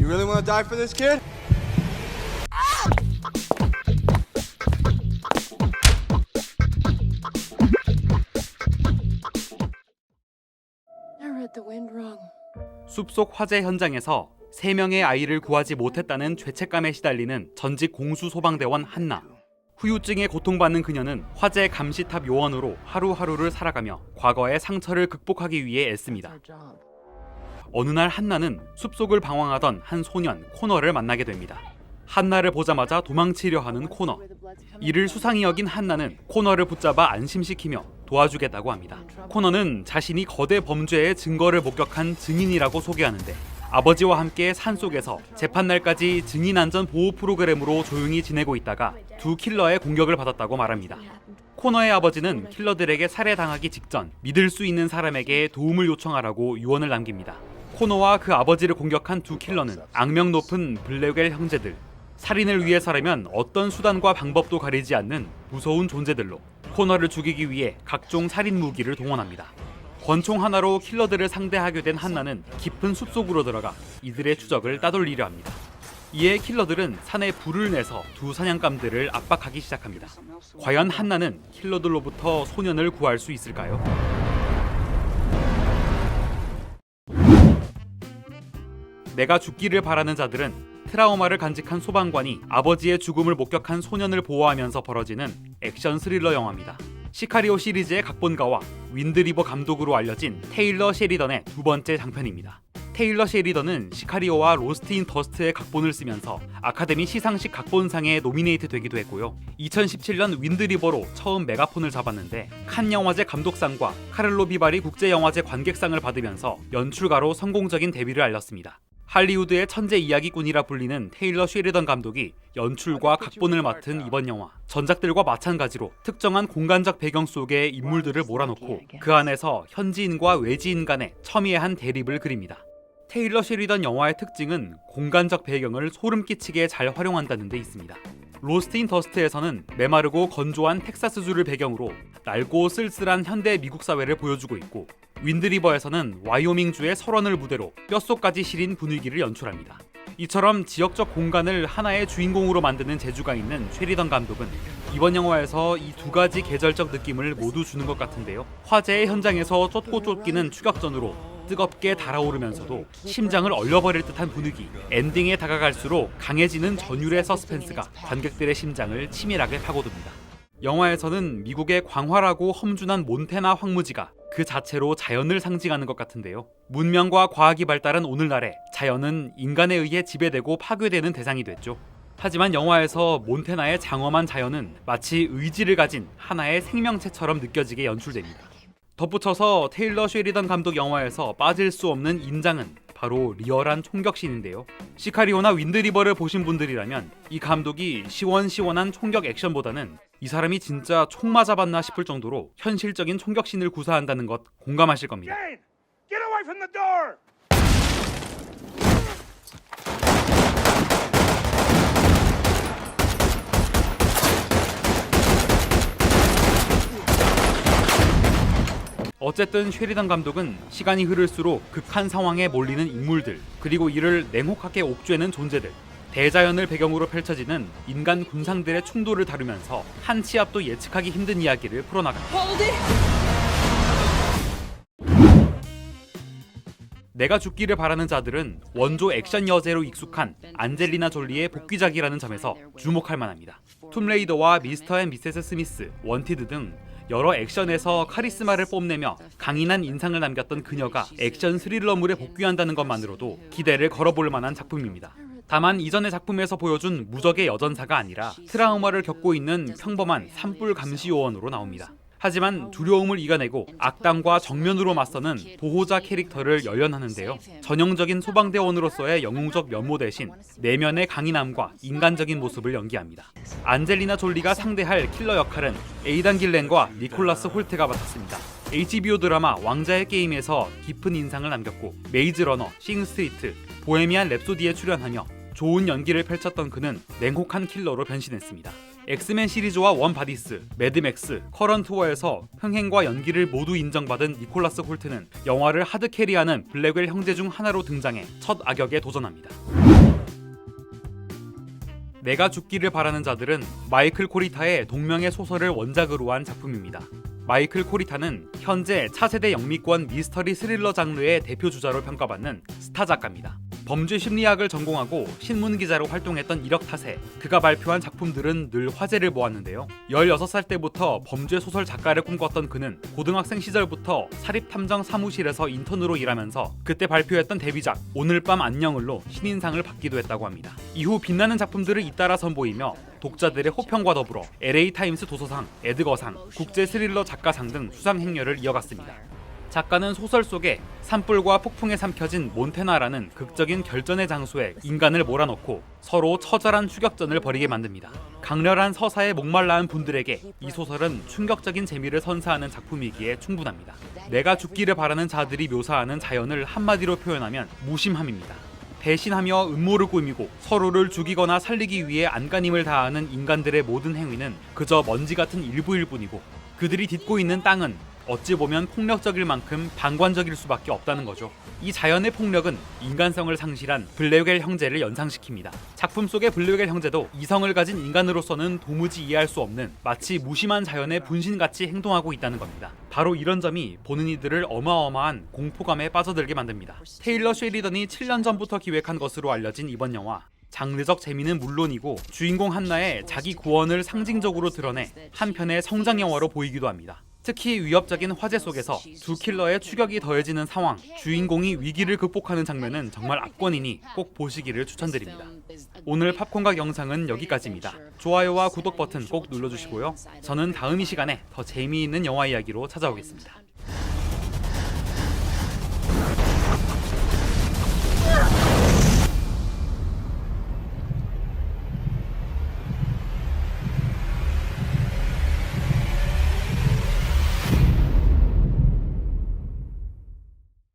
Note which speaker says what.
Speaker 1: You really want to die for this kid?
Speaker 2: I read the wind wrong.
Speaker 3: 숲속 화재 현장에서 3명의 아이를 구하지 못했다는 죄책감에 시달리는 전직 공수소방대원 한나. 후유증에 고통받는 그녀는 화재 감시탑 요원으로 하루하루를 살아가며 과거의 상처를 극복하기 위해 애씁니다.
Speaker 2: Our job.
Speaker 3: 어느 날 한나는 숲속을 방황하던 한 소년 코너를 만나게 됩니다. 한나를 보자마자 도망치려 하는 코너. 이를 수상히 여긴 한나는 코너를 붙잡아 안심시키며 도와주겠다고 합니다. 코너는 자신이 거대 범죄의 증거를 목격한 증인이라고 소개하는데 아버지와 함께 산속에서 재판날까지 증인안전 보호 프로그램으로 조용히 지내고 있다가 2 킬러의 공격을 받았다고 말합니다. 코너의 아버지는 킬러들에게 살해당하기 직전 믿을 수 있는 사람에게 도움을 요청하라고 유언을 남깁니다. 코너와 그 아버지를 공격한 2 킬러는 악명 높은 블랙웰 형제들, 살인을 위해서라면 어떤 수단과 방법도 가리지 않는 무서운 존재들로 코너를 죽이기 위해 각종 살인 무기를 동원합니다. 권총 하나로 킬러들을 상대하게 된 한나는 깊은 숲속으로 들어가 이들의 추적을 따돌리려 합니다. 이에 킬러들은 산에 불을 내서 2 사냥감들을 압박하기 시작합니다. 과연 한나는 킬러들로부터 소년을 구할 수 있을까요? 내가 죽기를 바라는 자들은 트라우마를 간직한 소방관이 아버지의 죽음을 목격한 소년을 보호하면서 벌어지는 액션 스릴러 영화입니다. 시카리오 시리즈의 각본가와 윈드리버 감독으로 알려진 테일러 셰리던의 2번째 장편입니다. 테일러 셰리던은 시카리오와 로스트 인 더스트의 각본을 쓰면서 아카데미 시상식 각본상에 노미네이트 되기도 했고요. 2017년 윈드리버로 처음 메가폰을 잡았는데 칸 영화제 감독상과 카를로 비바리 국제영화제 관객상을 받으면서 연출가로 성공적인 데뷔를 알렸습니다. 할리우드의 천재 이야기꾼이라 불리는 테일러 셰리던 감독이 연출과 각본을 맡은 이번 영화. 전작들과 마찬가지로 특정한 공간적 배경 속에 인물들을 몰아넣고 그 안에서 현지인과 외지인 간의 첨예한 대립을 그립니다. 테일러 셰리던 영화의 특징은 공간적 배경을 소름 끼치게 잘 활용한다는 데 있습니다. 로스트 인 더스트에서는 메마르고 건조한 텍사스주를 배경으로 낡고 쓸쓸한 현대 미국 사회를 보여주고 있고, 윈드리버에서는 와이오밍주의 설원을 무대로 뼛속까지 시린 분위기를 연출합니다. 이처럼 지역적 공간을 하나의 주인공으로 만드는 재주가 있는 셰리던 감독은 이번 영화에서 이 2가지 계절적 느낌을 모두 주는 것 같은데요. 화재의 현장에서 쫓고 쫓기는 추격전으로 뜨겁게 달아오르면서도 심장을 얼려버릴 듯한 분위기, 엔딩에 다가갈수록 강해지는 전율의 서스펜스가 관객들의 심장을 치밀하게 파고듭니다. 영화에서는 미국의 광활하고 험준한 몬태나 황무지가 그 자체로 자연을 상징하는 것 같은데요. 문명과 과학이 발달한 오늘날에 자연은 인간에 의해 지배되고 파괴되는 대상이 됐죠. 하지만 영화에서 몬태나의 장엄한 자연은 마치 의지를 가진 하나의 생명체처럼 느껴지게 연출됩니다. 덧붙여서 테일러 셰리던 감독 영화에서 빠질 수 없는 인장은 바로 리얼한 총격씬인데요. 시카리오나 윈드리버를 보신 분들이라면 이 감독이 시원시원한 총격 액션보다는 이 사람이 진짜 총 맞아봤나 싶을 정도로 현실적인 총격씬을 구사한다는 것 공감하실 겁니다.
Speaker 4: Jane, get away from the door!
Speaker 3: 어쨌든 셰리던 감독은 시간이 흐를수록 극한 상황에 몰리는 인물들, 그리고 이를 냉혹하게 옥죄는 존재들, 대자연을 배경으로 펼쳐지는 인간 군상들의 충돌을 다루면서 한 치 앞도 예측하기 힘든 이야기를 풀어나갑니다. 내가 죽기를 바라는 자들은 원조 액션 여제로 익숙한 안젤리나 졸리의 복귀작이라는 점에서 주목할 만합니다. 툼레이더와 미스터 앤 미세스 스미스, 원티드 등 여러 액션에서 카리스마를 뽐내며 강인한 인상을 남겼던 그녀가 액션 스릴러물에 복귀한다는 것만으로도 기대를 걸어볼 만한 작품입니다. 다만 이전의 작품에서 보여준 무적의 여전사가 아니라 트라우마를 겪고 있는 평범한 산불 감시 요원으로 나옵니다. 하지만 두려움을 이겨내고 악당과 정면으로 맞서는 보호자 캐릭터를 열연하는데요. 전형적인 소방대원으로서의 영웅적 면모 대신 내면의 강인함과 인간적인 모습을 연기합니다. 안젤리나 졸리가 상대할 킬러 역할은 에이단 길렌과 니콜라스 홀트가 맡았습니다. HBO 드라마 왕자의 게임에서 깊은 인상을 남겼고 메이즈 러너, 싱스트리트, 보헤미안 랩소디에 출연하며 좋은 연기를 펼쳤던 그는 냉혹한 킬러로 변신했습니다. 엑스맨 시리즈와 원바디스, 매드맥스, 커런트워에서 흥행과 연기를 모두 인정받은 니콜라스 홀트는 영화를 하드캐리하는 블랙웰 형제 중 하나로 등장해 첫 악역에 도전합니다. 내가 죽기를 바라는 자들은 마이클 코리타의 동명의 소설을 원작으로 한 작품입니다. 마이클 코리타는 현재 차세대 영미권 미스터리 스릴러 장르의 대표 주자로 평가받는 스타 작가입니다. 범죄 심리학을 전공하고 신문 기자로 활동했던 이력 탓에 그가 발표한 작품들은 늘 화제를 모았는데요. 16살 때부터 범죄 소설 작가를 꿈꿨던 그는 고등학생 시절부터 사립탐정 사무실에서 인턴으로 일하면서 그때 발표했던 데뷔작 오늘 밤 안녕을로 신인상을 받기도 했다고 합니다. 이후 빛나는 작품들을 잇따라 선보이며 독자들의 호평과 더불어 LA타임스 도서상, 에드거상, 국제 스릴러 작가상 등 수상 행렬을 이어갔습니다. 작가는 소설 속에 산불과 폭풍에 삼켜진 몬테나라는 극적인 결전의 장소에 인간을 몰아넣고 서로 처절한 추격전을 벌이게 만듭니다. 강렬한 서사에 목말라한 분들에게 이 소설은 충격적인 재미를 선사하는 작품이기에 충분합니다. 내가 죽기를 바라는 자들이 묘사하는 자연을 한마디로 표현하면 무심함입니다. 배신하며 음모를 꾸미고 서로를 죽이거나 살리기 위해 안간힘을 다하는 인간들의 모든 행위는 그저 먼지 같은 일부일 뿐이고 그들이 딛고 있는 땅은 어찌 보면 폭력적일 만큼 방관적일 수밖에 없다는 거죠. 이 자연의 폭력은 인간성을 상실한 블랙웰 형제를 연상시킵니다. 작품 속의 블랙웰 형제도 이성을 가진 인간으로서는 도무지 이해할 수 없는 마치 무심한 자연의 분신같이 행동하고 있다는 겁니다. 바로 이런 점이 보는 이들을 어마어마한 공포감에 빠져들게 만듭니다. 테일러 쉐리던이 7년 전부터 기획한 것으로 알려진 이번 영화. 장르적 재미는 물론이고 주인공 한나의 자기 구원을 상징적으로 드러내 한편의 성장 영화로 보이기도 합니다. 특히 위협적인 화재 속에서 두 킬러의 추격이 더해지는 상황, 주인공이 위기를 극복하는 장면은 정말 압권이니 꼭 보시기를 추천드립니다. 오늘 팝콘각 영상은 여기까지입니다. 좋아요와 구독 버튼 꼭 눌러주시고요. 저는 다음 이 시간에 더 재미있는 영화 이야기로 찾아오겠습니다.